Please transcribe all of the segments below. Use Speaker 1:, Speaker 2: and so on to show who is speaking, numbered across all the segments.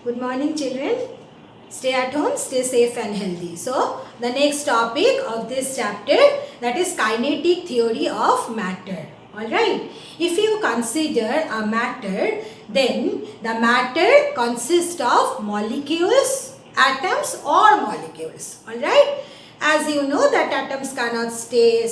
Speaker 1: Good morning, children. Stay at home, stay safe and healthy. So, the next topic of this chapter, that is kinetic theory of matter. Alright. If you consider a matter, then the matter consists of molecules, atoms or molecules. Alright. As you know that atoms cannot stay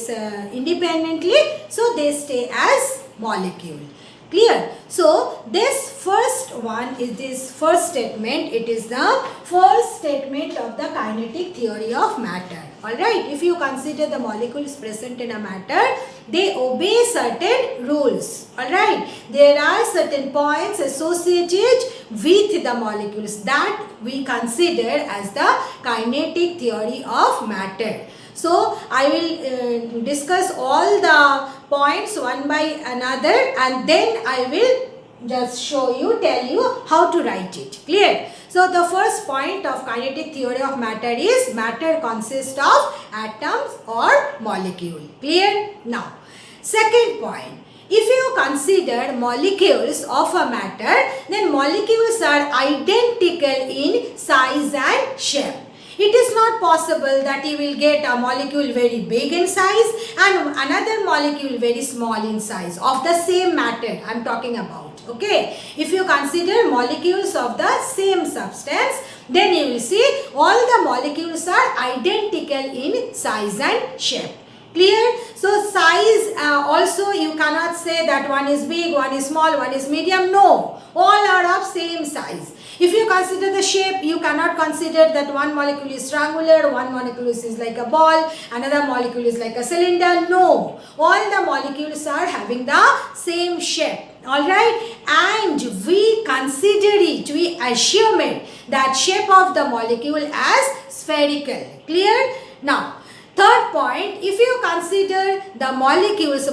Speaker 1: independently, so they stay as molecule. Clear? So, this first one is this first statement. It is the first statement of the kinetic theory of matter. Alright, if you consider the molecules present in a matter, they obey certain rules. Alright, there are certain points associated with the molecules that we consider as the kinetic theory of matter. So, I will discuss all the points one by another and then I will just tell you how to write it. Clear? So, the first point of kinetic theory of matter is matter consists of atoms or molecule. Clear? Now, second point. If you consider molecules of a matter, then molecules are identical in size and shape. It is not possible that you will get a molecule very big in size and another molecule very small in size of the same matter I am talking about. Okay. If you consider molecules of the same substance, then you will see all the molecules are identical in size and shape. Clear? So, size also you cannot say that one is big, one is small, one is medium. No. All are of same size. If you consider the shape, you cannot consider that one molecule is triangular, one molecule is like a ball, another molecule is like a cylinder. No. All the molecules are having the same shape. Alright. And we consider it, we assume it, that shape of the molecule as spherical. Clear? Now, third point, if you consider the molecules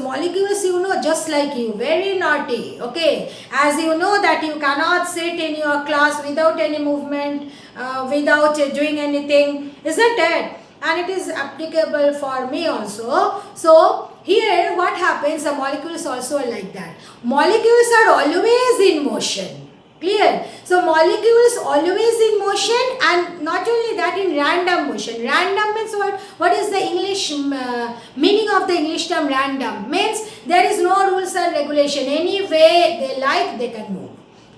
Speaker 1: you know just like you, very naughty, okay. As you know that you cannot sit in your class without any movement, without doing anything, isn't it? And it is applicable for me also. So, here what happens, the molecules also are like that. Molecules are always in motion. Clear? So, molecules always in motion and not only that, in random motion. Random means what? What is the English meaning of the English term random? Means there is no rules and regulation. Any way they like, they can move.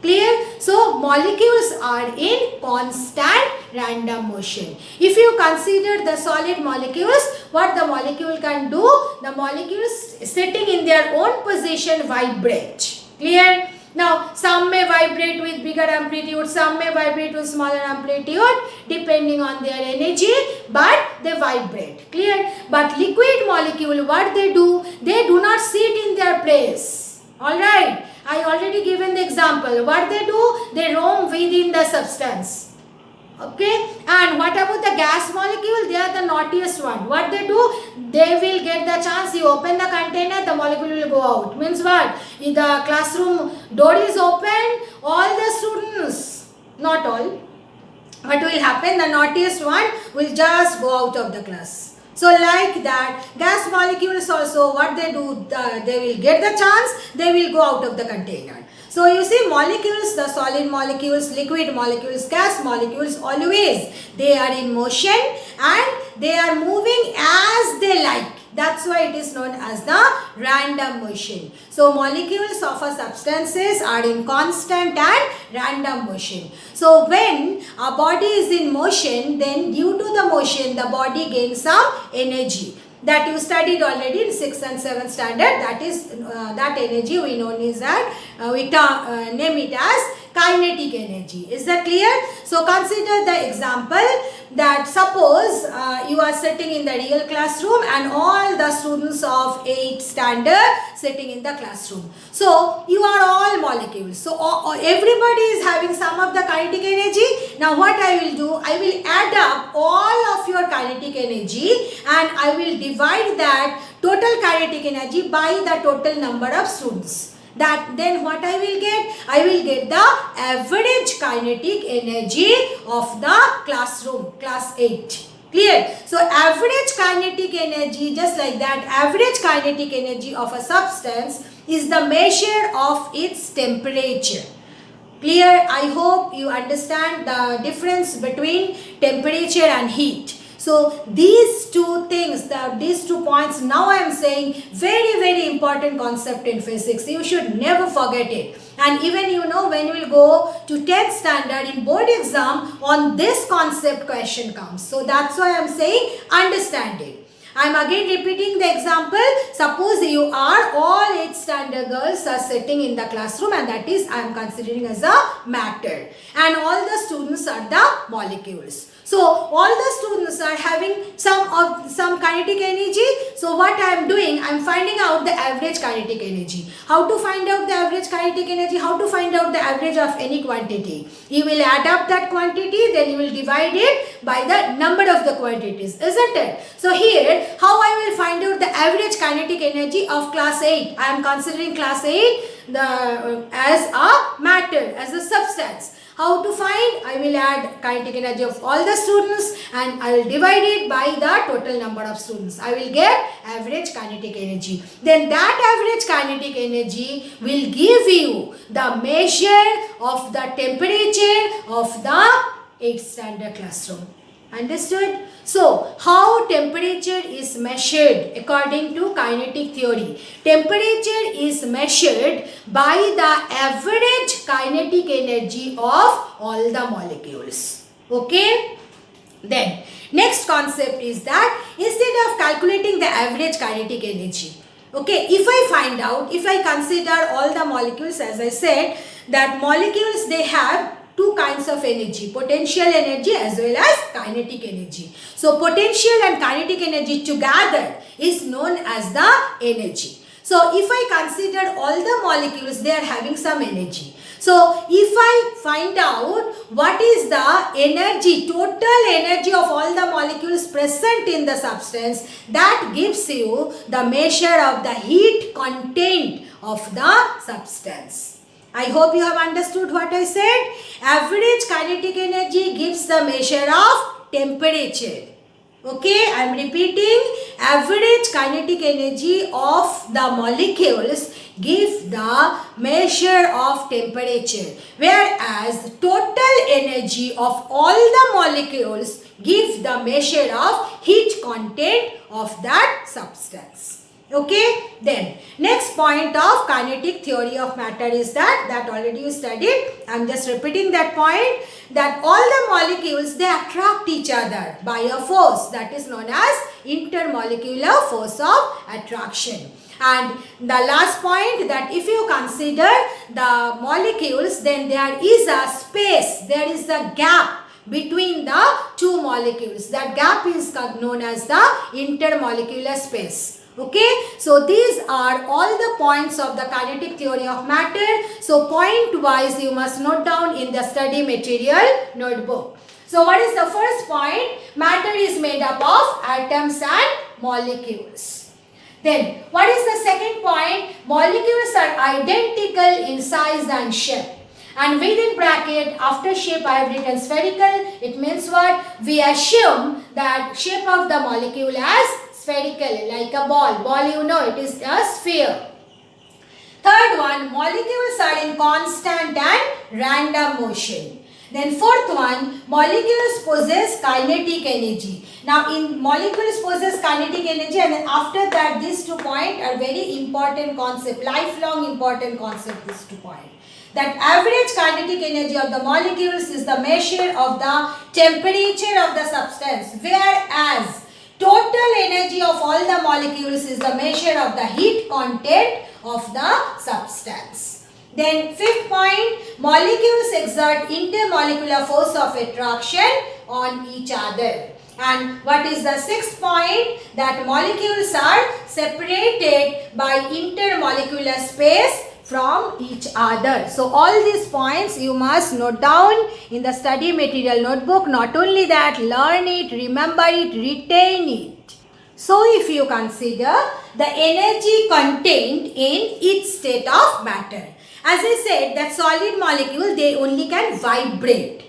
Speaker 1: Clear? So, molecules are in constant random motion. If you consider the solid molecules, what the molecule can do? The molecules sitting in their own position vibrate. Clear? Now, some may vibrate with bigger amplitude, some may vibrate with smaller amplitude depending on their energy, but they vibrate. Clear? But liquid molecule, what they do? They do not sit in their place. Alright? I already given the example. What they do? They roam within the substance. Okay, and what about the gas molecule? They are the naughtiest one. What they do? They will get the chance, you open the container, the molecule will go out. Means what? If the classroom door is open, all the students, not all, what will happen? The naughtiest one will just go out of the class. So, like that, gas molecules also, what they do? They will get the chance, they will go out of the container. So, you see molecules, the solid molecules, liquid molecules, gas molecules, always they are in motion and they are moving as they like. That's why it is known as the random motion. So, molecules of a substances are in constant and random motion. So, when a body is in motion, then due to the motion, the body gains some energy. That you studied already in 6th and 7th standard. That is that energy we know is that we name it as kinetic energy. Is that clear? So, consider the example that suppose you are sitting in the real classroom and all the students of 8th standard sitting in the classroom. So, you are all molecules. So, everybody is having some of the kinetic energy. Now, what I will do? I will add up all of your kinetic energy and I will divide that total kinetic energy by the total number of students. That then what I will get? I will get the average kinetic energy of the classroom, class 8. Clear? So, average kinetic energy, just like that, average kinetic energy of a substance is the measure of its temperature. Clear? I hope you understand the difference between temperature and heat. So these two things, these 2 points, now I am saying very important concept in physics. You should never forget it. And even when you will go to 10th standard in board exam, on this concept question comes. So that's why I am saying understand it. I am again repeating the example. Suppose you are all 8th standard girls are sitting in the classroom, and that is I am considering as a matter, and all the students are the molecules. So all the students are having some kinetic energy. So what I am doing, I am finding out the average kinetic energy. How to find out the average kinetic energy? How to find out the average of any quantity? You will add up that quantity, then you will divide it by the number of the quantities, isn't it? So here, how I will find out the average kinetic energy of class 8? I am considering class 8 as a matter, as a substance. How to find? I will add kinetic energy of all the students and I will divide it by the total number of students. I will get average kinetic energy. Then that average kinetic energy will give you the measure of the temperature of the 8th standard classroom. Understood? So, how temperature is measured according to kinetic theory? Temperature is measured by the average kinetic energy of all the molecules. Okay? Then, next concept is that instead of calculating the average kinetic energy, okay, if I consider all the molecules, as I said, that molecules, they have 2 kinds of energy, potential energy as well as kinetic energy. So potential and kinetic energy together is known as the energy. So if I consider all the molecules, they are having some energy. So if I find out what is the energy, total energy of all the molecules present in the substance, that gives you the measure of the heat content of the substance. I hope you have understood what I said. Average kinetic energy gives the measure of temperature. Okay, I am repeating. Average kinetic energy of the molecules give the measure of temperature, whereas total energy of all the molecules give the measure of heat content of that substance. Okay, then next point of kinetic theory of matter is that already you studied. I am just repeating that point, that all the molecules, they attract each other by a force that is known as intermolecular force of attraction. And the last point, that if you consider the molecules, then there is a space, there is a gap between the 2 molecules. That gap is known as the intermolecular space. Okay, so these are all the points of the kinetic theory of matter. So point wise you must note down in the study material notebook. So what is the first point? Matter is made up of atoms and molecules. Then what is the second point? Molecules are identical in size and shape. And within bracket, after shape I have written spherical. It means what? We assume that shape of the molecule as spherical, like a ball. Ball, you know, it is a sphere. Third one, molecules are in constant and random motion. Then fourth one, molecules possess kinetic energy. Now in molecules possess kinetic energy, and then after that these 2 points are very important concept, lifelong important concept, these 2 points. That average kinetic energy of the molecules is the measure of the temperature of the substance, whereas total energy of all the molecules is the measure of the heat content of the substance. Then fifth point, molecules exert intermolecular force of attraction on each other. And what is the sixth point? That molecules are separated by intermolecular space from each other. So all these points you must note down in the study material notebook. Not only that, learn it, remember it, retain it. So if you consider the energy contained in each state of matter. As I said, that solid molecule, they only can vibrate.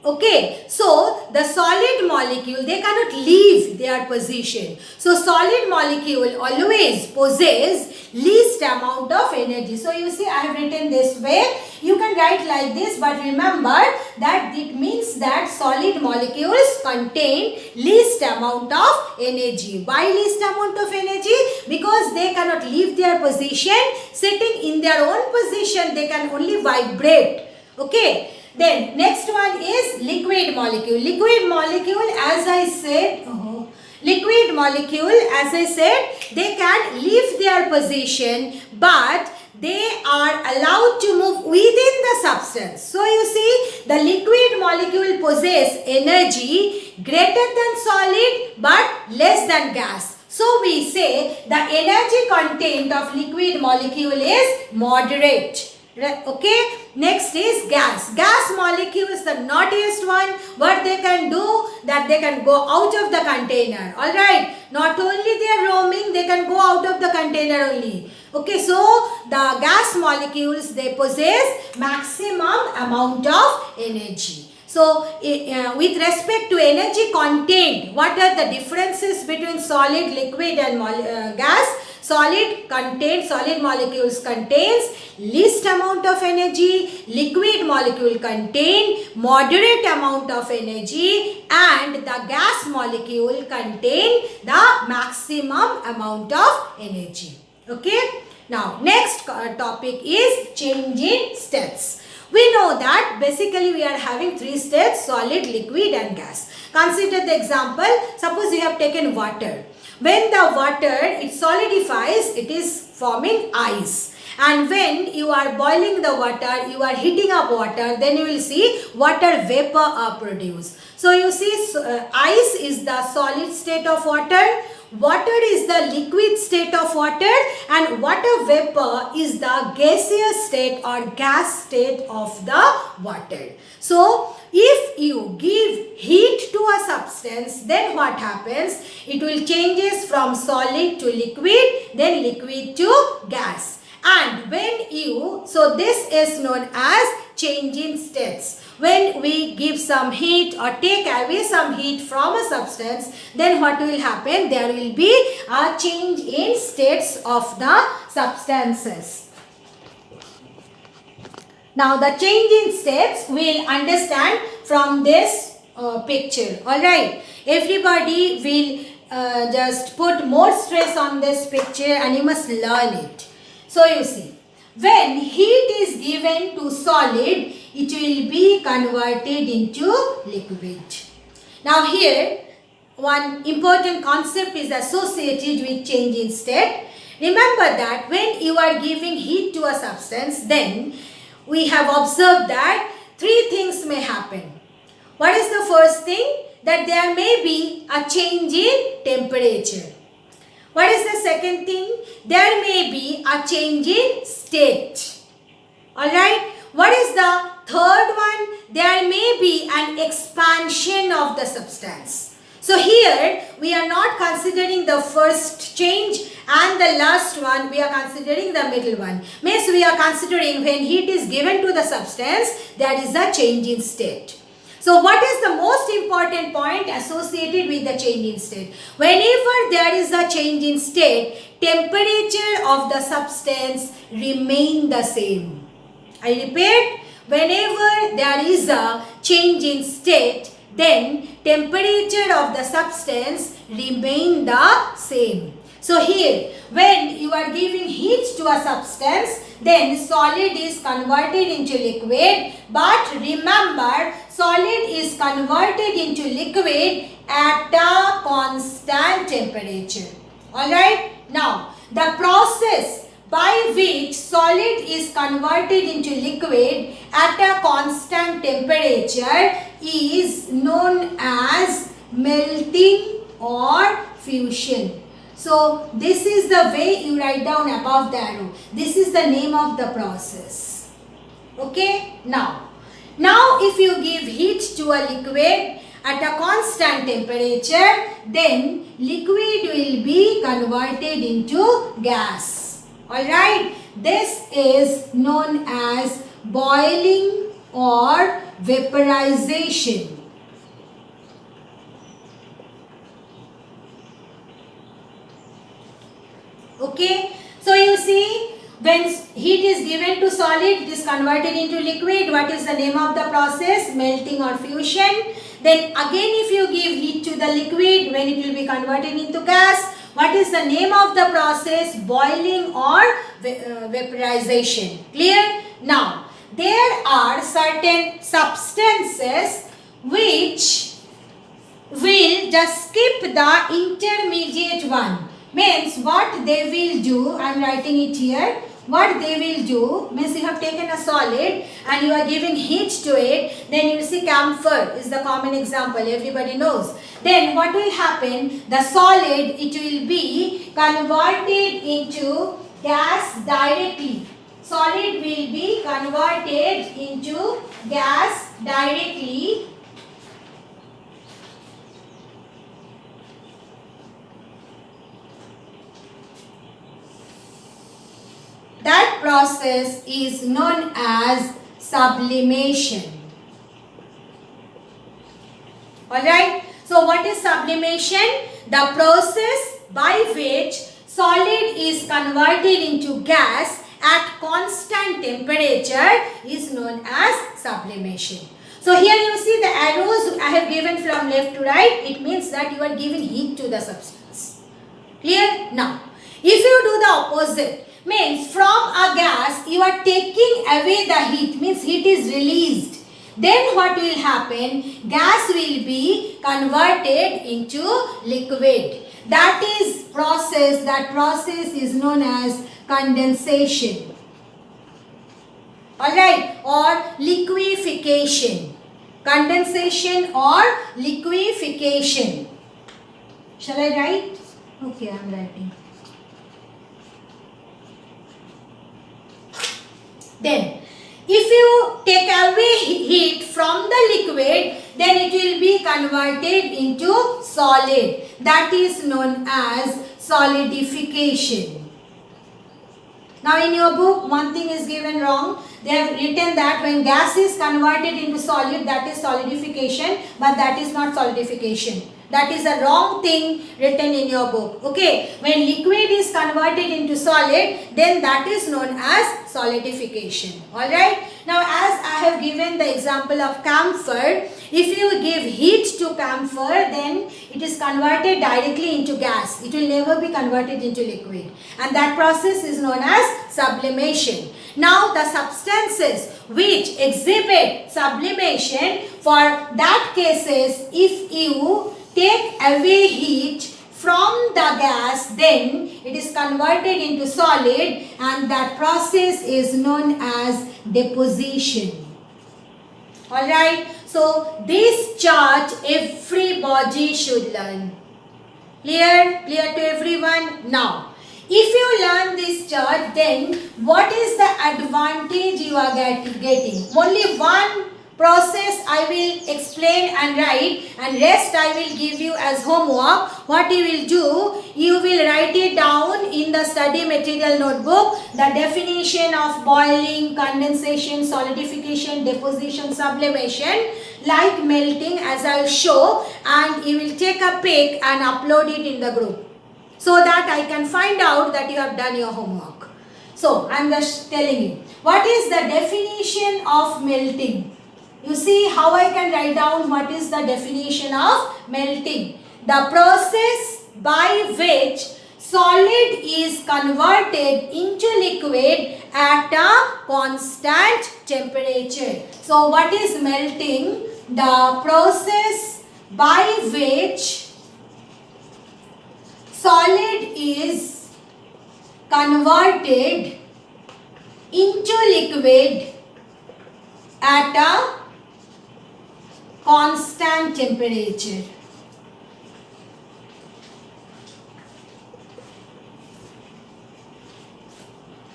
Speaker 1: Okay, so the solid molecule, they cannot leave their position. So solid molecule always possess least amount of energy. So you see, I have written this way. You can write like this, but remember that it means that solid molecules contain least amount of energy. Why least amount of energy? Because they cannot leave their position. Sitting in their own position, they can only vibrate. Okay. Then next one is liquid molecule. Liquid molecule, as I said, they can leave their position, but they are allowed to move within the substance. So you see, the liquid molecule possess energy greater than solid but less than gas. So we say the energy content of liquid molecule is moderate. Okay, next is gas. Gas molecule is the naughtiest one. What they can do, that they can go out of the container. Alright, not only they are roaming, they can go out of the container only. Okay, so the gas molecules, they possess maximum amount of energy. So with respect to energy content, what are the differences between solid, liquid and gas? Solid molecules contains least amount of energy, liquid molecule contain moderate amount of energy, and the gas molecule contain the maximum amount of energy. Okay. Now next topic is change in states. We know that basically we are having three states: solid, liquid and gas. Consider the example. Suppose you have taken water. When the water, it solidifies, it is forming ice. And when you are boiling the water, you are heating up water, then you will see water vapor are produced. So you see, ice is the solid state of water. Water is the liquid state of water, and water vapor is the gaseous state or gas state of the water. So if you give heat to a substance, then what happens? It will changes from solid to liquid, then liquid to gas. And when you, so this is known as change in states. When we give some heat or take away some heat from a substance, then what will happen? There will be a change in states of the substances. Now the change in states we'll understand from this picture. Alright, everybody will just put more stress on this picture and you must learn it. So you see, when heat is given to solid, it will be converted into liquid. Now here, one important concept is associated with change in state. Remember that when you are giving heat to a substance, then we have observed that three things may happen. What is the first thing? That there may be a change in temperature. What is the second thing? There may be a change in state. Alright. What is the third one? There may be an expansion of the substance. So here we are not considering the first change and the last one, we are considering the middle one. Means we are considering when heat is given to the substance, there is a change in state. So what is the most important point associated with the change in state? Whenever there is a change in state, temperature of the substance remain the same. I repeat, whenever there is a change in state, then temperature of the substance remain the same. So here, when you are giving heat to a substance, then solid is converted into liquid. But remember, solid is converted into liquid at a constant temperature. Alright? Now, the process by which solid is converted into liquid at a constant temperature is known as melting or fusion. So this is the way you write down above the arrow. This is the name of the process. Okay? Now if you give heat to a liquid at a constant temperature, then liquid will be converted into gas. Alright? This is known as boiling or vaporization. Okay, so you see, when heat is given to solid, it is converted into liquid. What is the name of the process? Melting or fusion. Then again, if you give heat to the liquid, when it will be converted into gas, what is the name of the process? Boiling or vaporization. Clear? Now, there are certain substances which will just skip the intermediate one. Means what they will do, I am writing it here. What they will do means you have taken a solid and you are giving heat to it. Then you will see camphor is the common example, everybody knows. Then what will happen? The solid, it will be converted into gas directly. Solid will be converted into gas directly. That process is known as sublimation. Alright. So what is sublimation? The process by which solid is converted into gas at constant temperature is known as sublimation. So here you see the arrows I have given from left to right. It means that you are giving heat to the substance. Clear? Now, if you do the opposite, means from a gas you are taking away the heat, means heat is released. Then what will happen? Gas will be converted into liquid. That process is known as condensation. Alright, or liquefaction. Condensation or liquefaction. Shall I write? Okay, I am writing. Then, if you take away heat from the liquid, then it will be converted into solid. That is known as solidification. Now, in your book, one thing is given wrong. They have written that when gas is converted into solid, that is solidification, but that is not solidification. That is a wrong thing written in your book. Okay, when liquid is converted into solid, then that is known as solidification. Alright. Now, as I have given the example of camphor, if you give heat to camphor, then it is converted directly into gas. It will never be converted into liquid. And that process is known as sublimation. Now, the substances which exhibit sublimation, for that cases, if you take away heat from the gas, then it is converted into solid, and that process is known as deposition. Alright, so this chart everybody should learn. Clear? Clear to everyone? Now, if you learn this chart, then what is the advantage you are getting? Only one process I will explain and write, and rest I will give you as homework. What you will do, you will write it down in the study material notebook, the definition of boiling, condensation, solidification, deposition, sublimation, like melting, as I will show, and you will take a pic and upload it in the group, so that I can find out that you have done your homework. So, I am just telling you, what is the definition of melting? You see how I can write down what is the definition of melting. The process by which solid is converted into liquid at a constant temperature. So, what is melting? The process by which solid is converted into liquid at a constant temperature.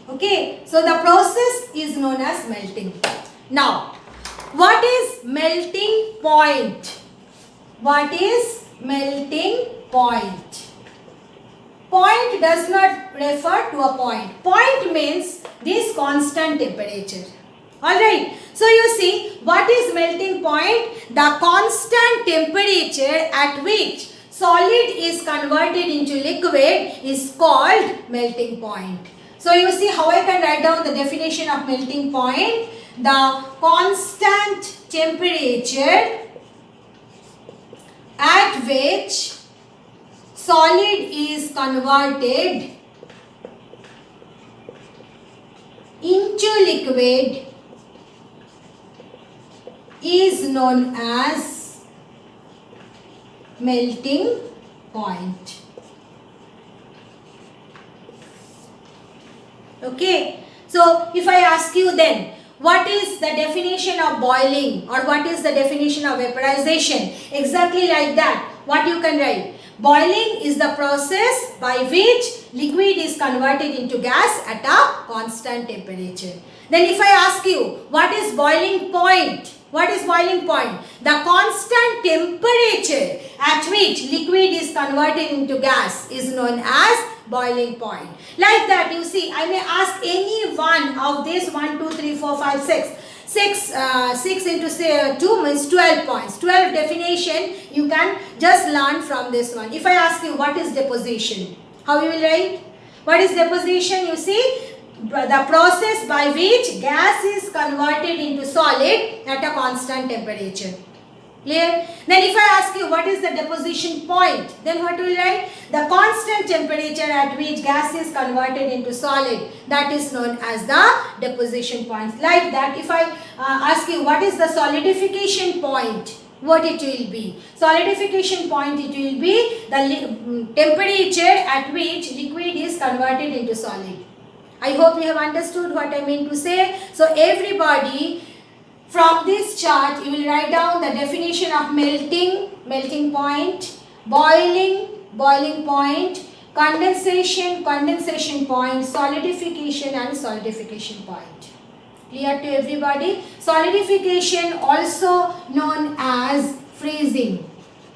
Speaker 1: Okay, so the process is known as melting. Now, what is melting point? What is melting point? Point does not refer to a point. Point means this constant temperature. Alright, so you see, what is melting point? The constant temperature at which solid is converted into liquid is called melting point. So you see how I can write down the definition of melting point. The constant temperature at which solid is converted into liquid is known as melting point. Okay, so if I ask you then, what is the definition of boiling or what is the definition of vaporization? Exactly like that, what you can write? Boiling is the process by which liquid is converted into gas at a constant temperature. Then if I ask you, what is boiling point? What is boiling point? The constant temperature at which liquid is converted into gas is known as boiling point. Like that, you see, I may ask any one of this 1, 2, 3, 4, 5, 6. 6 into say 2 means 12 points. 12 definition you can just learn from this one. If I ask you what is deposition, how you will write? What is deposition? You see, the process by which gas is converted into solid at a constant temperature. Clear? Then if I ask you what is the deposition point, then what will you write? The constant temperature at which gas is converted into solid, that is known as the deposition point. Like that, if I ask you what is the solidification point, what it will be? Solidification point, it will be the temperature at which liquid is converted into solid. I hope you have understood what I mean to say. So everybody, from this chart you will write down the definition of melting point, boiling point, condensation point, solidification and solidification point. Clear to everybody? Solidification also known as freezing.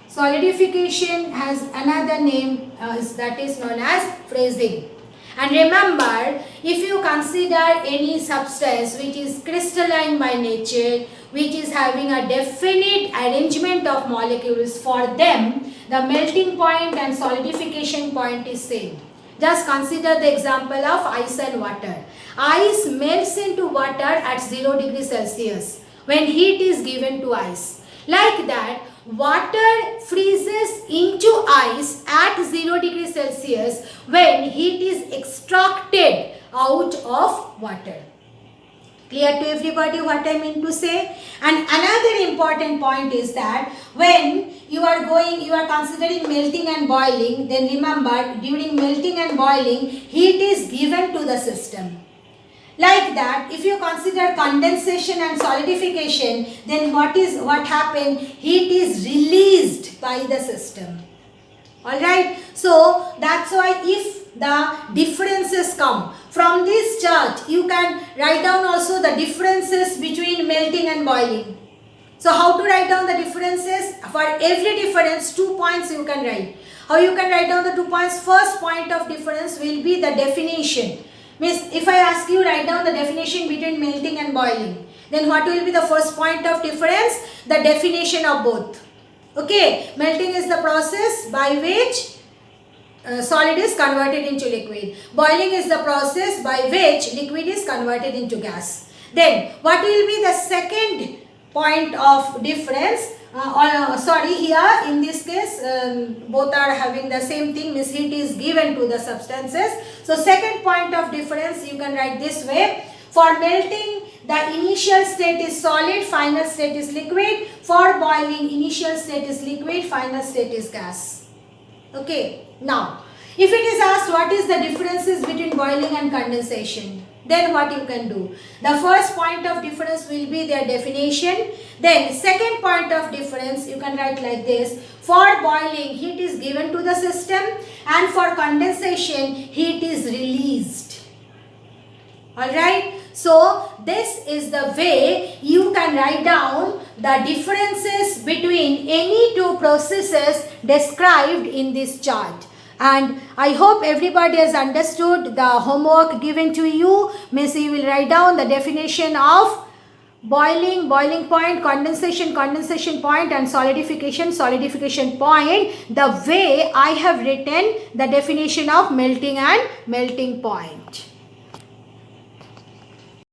Speaker 1: Solidification has another name that is known as freezing. And remember, if you consider any substance which is crystalline by nature, which is having a definite arrangement of molecules, for them the melting point and solidification point is same. Just consider the example of ice and water. Ice melts into water at 0 degrees Celsius when heat is given to ice. Like that, water freezes into ice at 0 degrees Celsius when heat is extracted out of water. Clear to everybody what I mean to say? And another important point is that when you are considering melting and boiling, then remember, during melting and boiling, heat is given to the system. Like that, if you consider condensation and solidification, then what happened? Heat is released by the system. Alright, so that's why if the differences come from this chart, you can write down also the differences between melting and boiling. So how to write down the differences? For every difference, 2 points you can write. How you can write down the 2 points? First point of difference will be the definition. Means if I ask you write down the definition between melting and boiling, then what will be the first point of difference? The definition of both. Okay, melting is the process by which solid is converted into liquid. Boiling is the process by which liquid is converted into gas. Then what will be the second point of difference? Here in this case both are having the same thing, means heat is given to the substances. So second point of difference you can write this way. For melting, the initial state is solid, final state is liquid. For boiling, initial state is liquid, final state is gas. Okay, now if it is asked what is the differences between boiling and condensation, then what you can do? The first point of difference will be their definition. Then second point of difference you can write like this. For boiling, heat is given to the system, and for condensation, heat is released. Alright, so this is the way you can write down the differences between any two processes described in this chart. And I hope everybody has understood the homework given to you. Means you will write down the definition of boiling, boiling point, condensation, condensation point, and solidification, solidification point, the way I have written the definition of melting and melting point.